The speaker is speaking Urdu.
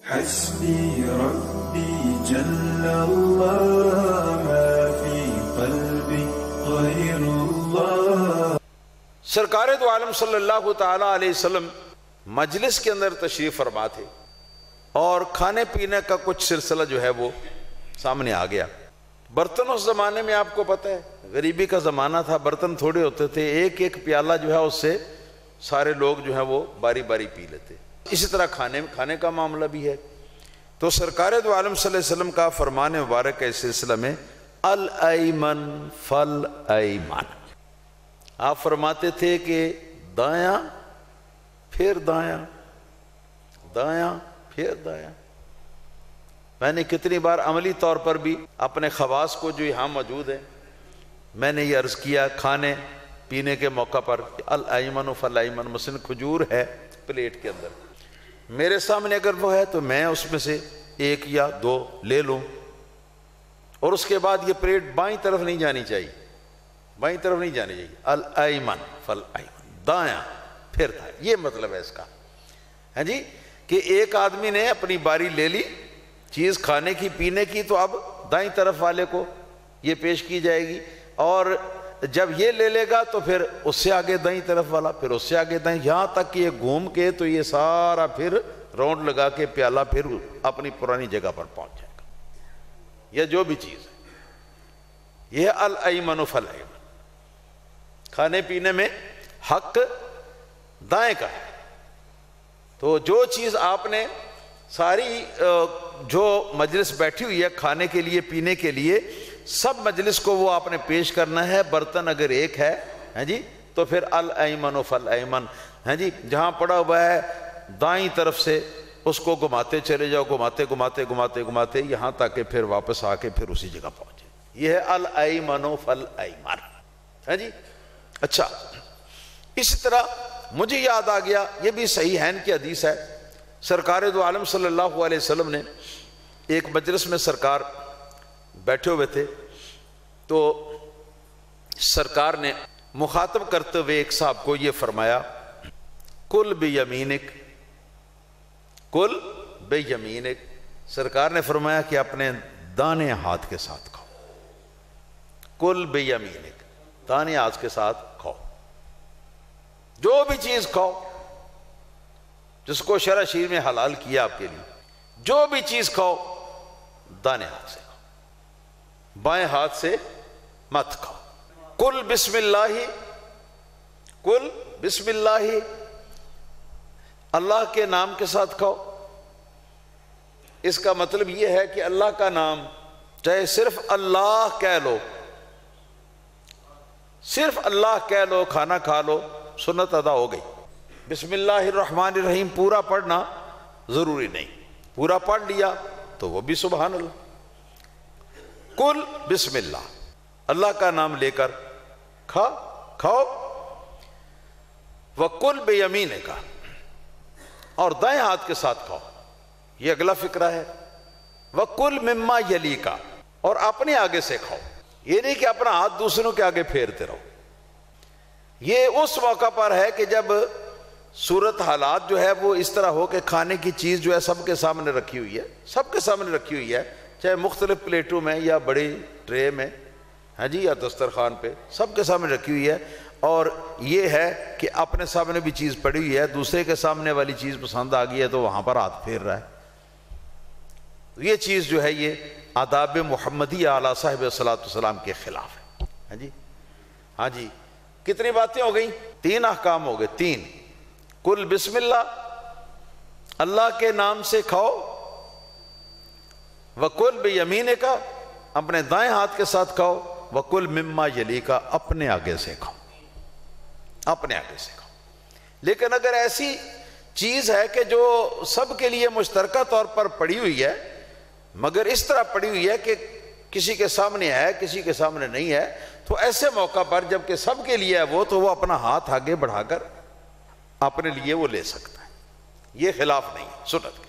حسبي ربي جل الله ما في قلبي غير الله۔ سرکار دو عالم صلی اللہ تعالی علیہ وسلم مجلس کے اندر تشریف فرما تھے اور کھانے پینے کا کچھ سلسلہ جو ہے وہ سامنے آ گیا۔ برتن اس زمانے میں آپ کو پتہ ہے غریبی کا زمانہ تھا، برتن تھوڑے ہوتے تھے، ایک ایک پیالہ جو ہے اس سے سارے لوگ جو ہے وہ باری باری پی لیتے۔ اسی طرح کھانے کا معاملہ بھی ہے۔ تو سرکار دو عالم صلی اللہ علیہ وسلم کا فرمان مبارک ہے اس سلسلہ میں الایمن فالایمن۔ آپ فرماتے تھے کہ دایاں پھر دایاں، دایاں پھر دایاں۔ میں نے کتنی بار عملی طور پر بھی اپنے خواص کو جو یہاں موجود ہیں میں نے یہ عرض کیا کھانے پینے کے موقع پر الایمن فالایمن، مثلا کھجور ہے پلیٹ کے اندر، میرے سامنے اگر وہ ہے تو میں اس میں سے ایک یا دو لے لوں، اور اس کے بعد یہ پلیٹ بائیں طرف نہیں جانی چاہیے، بائیں طرف نہیں جانی چاہیے، الایمن فالایمن، دایاں پھر دایاں، یہ مطلب ہے اس کا، ہاں جی، کہ ایک آدمی نے اپنی باری لے لی چیز کھانے کی پینے کی، تو اب دائیں طرف والے کو یہ پیش کی جائے گی، اور جب یہ لے لے گا تو پھر اس سے آگے دائیں طرف والا، پھر اس سے آگے دائیں، یہاں تک کہ یہ گھوم کے تو یہ سارا پھر راؤنڈ لگا کے پیالہ پھر اپنی پرانی جگہ پر پہنچ جائے گا، یہ جو بھی چیز ہے یہ الایمن فالایمن۔ کھانے پینے میں حق دائیں کا ہے، تو جو چیز آپ نے ساری جو مجلس بیٹھی ہوئی ہے کھانے کے لیے پینے کے لیے، سب مجلس کو وہ آپ نے پیش کرنا ہے۔ برتن اگر ایک ہے ہاں جی تو پھر الایمن فالایمن، ہاں جی، جہاں پڑا ہوا ہے دائیں طرف سے اس کو گھماتے چلے جاؤ، گھماتے گھماتے گھماتے گھماتے یہاں تک کہ پھر واپس آ کے پھر اسی جگہ پہنچے، یہ ہے الایمن فالایمن، ہاں جی۔ اچھا، اسی طرح مجھے یاد آ گیا، یہ بھی صحیحین کی حدیث ہے، سرکار دو عالم صلی اللہ علیہ وسلم نے ایک مجلس میں سرکار بیٹھے ہوئے تھے، تو سرکار نے مخاطب کرتے ہوئے ایک صاحب کو یہ فرمایا کل بیمینک، کل بیمینک، سرکار نے فرمایا کہ اپنے دانے ہاتھ کے ساتھ کھاؤ، کل بیمینک، دانے ہاتھ کے ساتھ کھاؤ، جو بھی چیز کھاؤ جس کو شرع شریع میں حلال کیا آپ کے لیے، جو بھی چیز کھاؤ دانے ہاتھ سے کھاؤ، بائیں ہاتھ سے مت کھاؤ۔ کل بسم اللہ، کل بسم اللہ، اللہ کے نام کے ساتھ کھاؤ۔ اس کا مطلب یہ ہے کہ اللہ کا نام چاہے صرف اللہ کہہ لو، صرف اللہ کہہ لو، کھانا کھا لو، سنت ادا ہو گئی۔ بسم اللہ الرحمن الرحیم پورا پڑھنا ضروری نہیں، پورا پڑھ لیا تو وہ بھی سبحان اللہ۔ کل بسم اللہ، اللہ کا نام لے کر کھاؤ۔ وَقُلْ بِيَمِينِكَ، اور دائیں ہاتھ کے ساتھ کھاؤ، یہ اگلا فقرہ ہے۔ وَقُلْ مِمَّا يَلِيكَ، اور اپنے آگے سے کھاؤ، یہ نہیں کہ اپنا ہاتھ دوسروں کے آگے پھیرتے رہو۔ یہ اس موقع پر ہے کہ جب صورت حالات جو ہے وہ اس طرح ہو کہ کھانے کی چیز جو ہے سب کے سامنے رکھی ہوئی ہے، سب کے سامنے رکھی ہوئی ہے، چاہے مختلف پلیٹوں میں یا بڑی ٹرے میں، ہاں جی، یا دسترخوان پہ، سب کے سامنے رکھی ہوئی ہے، اور یہ ہے کہ اپنے سامنے بھی چیز پڑی ہوئی ہے، دوسرے کے سامنے والی چیز پسند آ گئی ہے تو وہاں پر ہاتھ پھیر رہا ہے۔ یہ چیز جو ہے یہ آداب محمدی اعلیٰ صاحب الصلاۃ والسلام کے خلاف ہے، ہاں جی، ہاں جی۔ کتنی باتیں ہو گئیں؟ 3 احکام ہو گئے، 3۔ کل بسم اللہ، اللہ کے نام سے کھاؤ، وَقُلْ بِيَمِينِكَ، اپنے دائیں ہاتھ کے ساتھ کھاؤ، وَقُلْ مِمَّا يَلِيكَ، اپنے آگے سے کھاؤ، اپنے آگے سے کھاؤ۔ لیکن اگر ایسی چیز ہے کہ جو سب کے لیے مشترکہ طور پر پڑی ہوئی ہے، مگر اس طرح پڑی ہوئی ہے کہ کسی کے سامنے ہے کسی کے سامنے نہیں ہے، تو ایسے موقع پر جب کہ سب کے لیے ہے وہ، تو وہ اپنا ہاتھ آگے بڑھا کر اپنے لیے وہ لے سکتا ہے، یہ خلاف نہیں ہے سنت کے۔